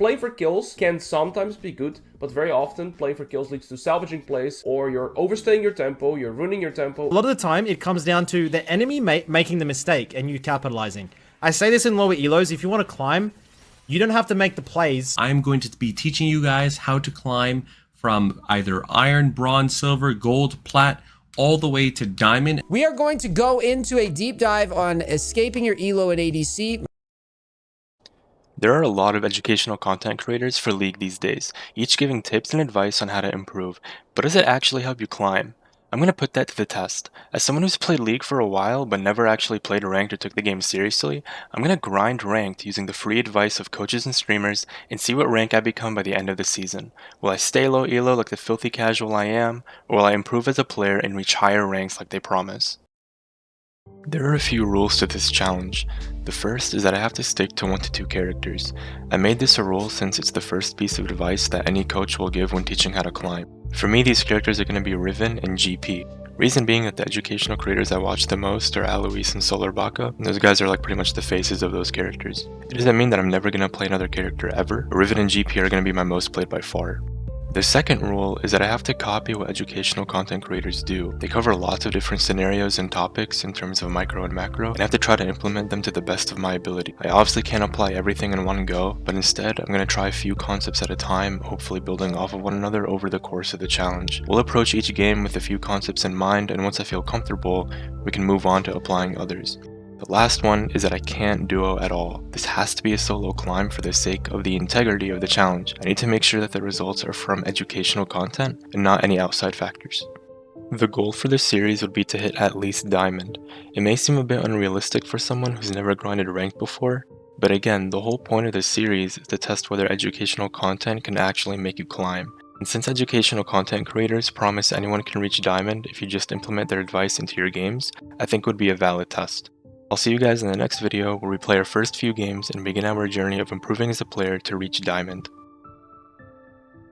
Playing for kills can sometimes be good, but very often playing for kills leads to salvaging plays, or you're overstaying your tempo, you're ruining your tempo. A lot of the time, it comes down to the enemy making the mistake and you capitalizing. I say this in lower elos, if you want to climb, you don't have to make the plays. I'm going to be teaching you guys how to climb from either iron, bronze, silver, gold, plat, all the way to diamond. We are going to go into a deep dive on escaping your elo at ADC. There are a lot of educational content creators for League these days, each giving tips and advice on how to improve, but does it actually help you climb? I'm going to put that to the test. As someone who's played League for a while but never actually played ranked or took the game seriously, I'm going to grind ranked using the free advice of coaches and streamers and see what rank I become by the end of the season. Will I stay low elo like the filthy casual I am, or will I improve as a player and reach higher ranks like they promise? There are a few rules to this challenge. The first is that I have to stick to 1 to 2 characters. I made this a rule since it's the first piece of advice that any coach will give when teaching how to climb. For me, these characters are going to be Riven and GP. Reason being that the educational creators I watch the most are Alois and Solarbaka, and those guys are like pretty much the faces of those characters. It doesn't mean that I'm never going to play another character ever, but Riven and GP are going to be my most played by far. The second rule is that I have to copy what educational content creators do. They cover lots of different scenarios and topics in terms of micro and macro, and I have to try to implement them to the best of my ability. I obviously can't apply everything in one go, but instead I'm going to try a few concepts at a time, hopefully building off of one another over the course of the challenge. We'll approach each game with a few concepts in mind, and once I feel comfortable, we can move on to applying others. The last one is that I can't duo at all. This has to be a solo climb for the sake of the integrity of the challenge. I need to make sure that the results are from educational content and not any outside factors. The goal for this series would be to hit at least diamond. It may seem a bit unrealistic for someone who's never grinded ranked before, but again, the whole point of this series is to test whether educational content can actually make you climb. And since educational content creators promise anyone can reach diamond if you just implement their advice into your games, I think it would be a valid test. I'll see you guys in the next video where we play our first few games and begin our journey of improving as a player to reach diamond.